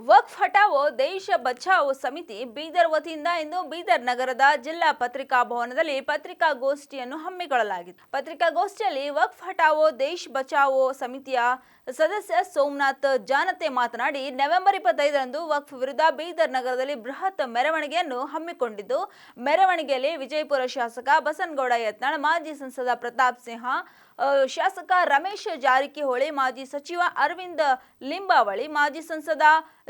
ವಕ್ಫ್ ಹಟಾವೋ ದೇಶ ಬಚಾವೋ ಸಮಿತಿ ಬೀದರ್ ವತಿಯಿಂದ ಇಂದು ಬೀದರ್ ನಗರದ ಜಿಲ್ಲಾ ಪತ್ರಿಕಾ ಭವನದಲ್ಲಿ ಪತ್ರಿಕಾಗೋಷ್ಠಿಯನ್ನು ಹಮ್ಮಿಕೊಳ್ಳಲಾಗಿತ್ತು. ಪತ್ರಿಕಾಗೋಷ್ಠಿಯಲ್ಲಿ ವಕ್ಫ್ ಹಟಾವೋ ದೇಶ ಬಚಾವೋ ಸಮಿತಿಯ ಸದಸ್ಯ ಸೋಮನಾಥ್ ಜಾನತೆ ಮಾತನಾಡಿ, ನವೆಂಬರ್ 25ರಂದು ವಕ್ಫ್ ವಿರುದ್ಧ ಬೀದರ್ ನಗರದಲ್ಲಿ ಬೃಹತ್ ಮೆರವಣಿಗೆಯನ್ನು ಹಮ್ಮಿಕೊಂಡಿದ್ದು, ಮೆರವಣಿಗೆಯಲ್ಲಿ ವಿಜಯಪುರ ಶಾಸಕ ಬಸನಗೌಡ ಯತ್ನಾಳ್, ಮಾಜಿ ಸಂಸದ ಪ್ರತಾಪ್ ಸಿಂಹ, ಶಾಸಕ ರಮೇಶ್ ಜಾರಕಿಹೊಳಿ, ಮಾಜಿ ಸಚಿವ ಅರವಿಂದ ಲಿಂಬಾವಳಿ, ಮಾಜಿ ಸಂಸದ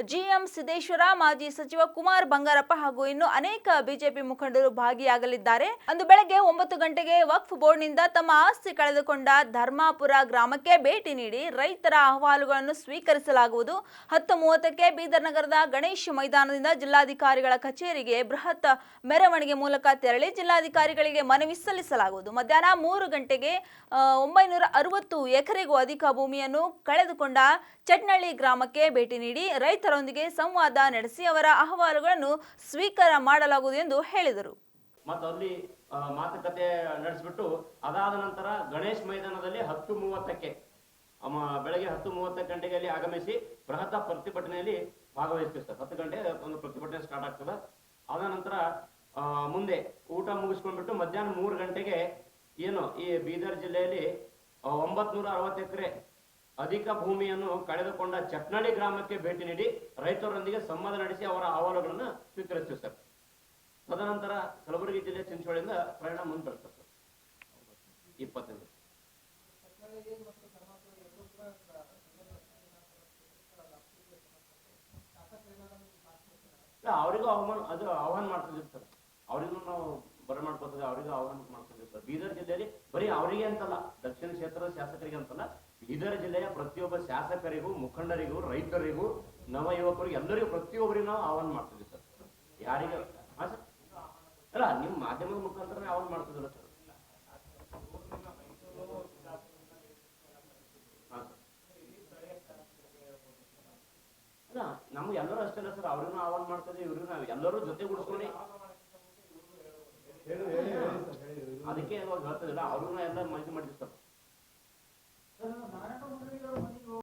ಜಿಎಂ ಸಿದ್ದೇಶ್ವರ, ಮಾಜಿ ಸಚಿವ ಕುಮಾರ್ ಬಂಗಾರಪ್ಪ ಹಾಗೂ ಇನ್ನು ಅನೇಕ ಬಿಜೆಪಿ ಮುಖಂಡರು ಭಾಗಿಯಾಗಲಿದ್ದಾರೆ. ಅಂದು ಬೆಳಗ್ಗೆ 9 ಗಂಟೆಗೆ ವಕ್ಫ್ ಬೋರ್ಡ್ನಿಂದ ತಮ್ಮ ಆಸ್ತಿ ಕಳೆದುಕೊಂಡ ಧರ್ಮಾಪುರ ಗ್ರಾಮಕ್ಕೆ ಭೇಟಿ ನೀಡಿ ರೈತರ ಅಹವಾಲುಗಳನ್ನು ಸ್ವೀಕರಿಸಲಾಗುವುದು. 10:30ಕ್ಕೆ ಬೀದರ್ ನಗರದ ಗಣೇಶ್ ಮೈದಾನದಿಂದ ಜಿಲ್ಲಾಧಿಕಾರಿಗಳ ಕಚೇರಿಗೆ ಬೃಹತ್ ಮೆರವಣಿಗೆ ಮೂಲಕ ತೆರಳಿ ಜಿಲ್ಲಾಧಿಕಾರಿಗಳಿಗೆ ಮನವಿ ಸಲ್ಲಿಸಲಾಗುವುದು. ಮಧ್ಯಾಹ್ನ 3 ಗಂಟೆಗೆ 960 ಎಕರೆಗೂ ಅಧಿಕ ಭೂಮಿಯನ್ನು ಕಳೆದುಕೊಂಡ ಚಟ್ನಳ್ಳಿ ಗ್ರಾಮಕ್ಕೆ ಭೇಟಿ ನೀಡಿ ರೈತರೊಂದಿಗೆ ಸಂವಾದ ನಡೆಸಿ ಅವರ ಅಹವಾಲುಗಳನ್ನು ಸ್ವೀಕಾರ ಮಾಡಲಾಗುವುದು ಎಂದು ಹೇಳಿದರು. ಮತ್ತು ಅಲ್ಲಿ ಮಾತುಕತೆ ನಡೆಸಿಬಿಟ್ಟು ಅದಾದ ನಂತರ ಗಣೇಶ್ ಮೈದಾನದಲ್ಲಿ 10:30ಕ್ಕೆ ಬೆಳಗ್ಗೆ 10:30 ಗಂಟೆಗೆ ಅಲ್ಲಿ ಆಗಮಿಸಿ ಬೃಹತ್ ಪ್ರತಿಭಟನೆಯಲ್ಲಿ ಭಾಗವಹಿಸ್ತೀವಿ ಸರ್. 10 ಗಂಟೆ ಒಂದು ಪ್ರತಿಭಟನೆ ಸ್ಟಾರ್ಟ್ ಆಗ್ತದೆ. ಅದ ನಂತರ ಮುಂದೆ ಊಟ ಮುಗಿಸ್ಕೊಂಡ್ಬಿಟ್ಟು ಮಧ್ಯಾಹ್ನ 3 ಗಂಟೆಗೆ ಏನು ಈ ಬೀದರ್ ಜಿಲ್ಲೆಯಲ್ಲಿ 960 ಎಕರೆ ಅಧಿಕ ಭೂಮಿಯನ್ನು ಕಳೆದುಕೊಂಡ ಚಟ್ನಳ್ಳಿ ಗ್ರಾಮಕ್ಕೆ ಭೇಟಿ ನೀಡಿ ರೈತರೊಂದಿಗೆ ಸಂವಾದ ನಡೆಸಿ ಅವರ ಅಹವಾಲುಗಳನ್ನು ಸ್ವೀಕರಿಸ್ತೀವಿ ಸರ್. ತದನಂತರ ಕಲಬುರಗಿ ಜಿಲ್ಲೆ ಚಿಂಚೋಳಿಯಿಂದ ಪ್ರಯಾಣ ಮುಂದುವರಿಸ್ತದೆ ಸರ್. 25 ಅವರಿಗೂ ಆಹ್ವಾನ ಮಾಡ್ತಿದ್ದೀವಿ ಸರ್. ಅವರಿಗೂ ನಾವು ಬರಮಾಡ್ಕೋತದೆ, ಅವರಿಗೂ ಆಹ್ವಾನ ಮಾಡ್ತಿದ್ದೀವಿ ಸರ್. ಬೀದರ್ ಜಿಲ್ಲೆಯಲ್ಲಿ ಬರೀ ಅವರಿಗೆ ಅಂತಲ್ಲ, ದಕ್ಷಿಣ ಕ್ಷೇತ್ರದ ಶಾಸಕರಿಗೆ ಅಂತಲ್ಲ, ಬೀದರ್ ಜಿಲ್ಲೆಯ ಪ್ರತಿಯೊಬ್ಬ ಶಾಸಕರಿಗೂ, ಮುಖಂಡರಿಗೂ, ರೈತರಿಗೂ, ನವ ಯುವಕರಿಗೂ ಎಲ್ಲರಿಗೂ ಪ್ರತಿಯೊಬ್ಬರಿಗೂ ನಾವು ಆಹ್ವಾನ ಮಾಡ್ತಿದ್ದೀವಿ ಸರ್. ಯಾರಿಗೆ ಅಲ್ಲ, ನಿಮ್ಮ ಮಾಧ್ಯಮದ ಮುಖಾಂತರ ಆಹ್ವಾನ ಮಾಡ್ತಿದ್ದಿಲ್ಲ ಸರ್. ಅಲ್ಲ, ನಮ್ಗೆ ಎಲ್ಲರೂ ಅಷ್ಟೇ ಅಲ್ಲ ಸರ್, ಅವ್ರಿಗೂ ಆಹ್ವಾನ ಮಾಡ್ತಿದ್ದೀವಿ, ಇವ್ರಿಗೂ ನಾವು ಎಲ್ಲರೂ ಜೊತೆಗೂಡಿಸ್ಕೊಂಡು ಅದಕ್ಕೆ ಇವಾಗ ಹೇಳ್ತಿದಿಲ್ಲ, ಅವ್ರನ್ನ ಎಲ್ಲ ಮಾಹಿತಿ ಮಾಡಿದ್ವಿ ಸರ್.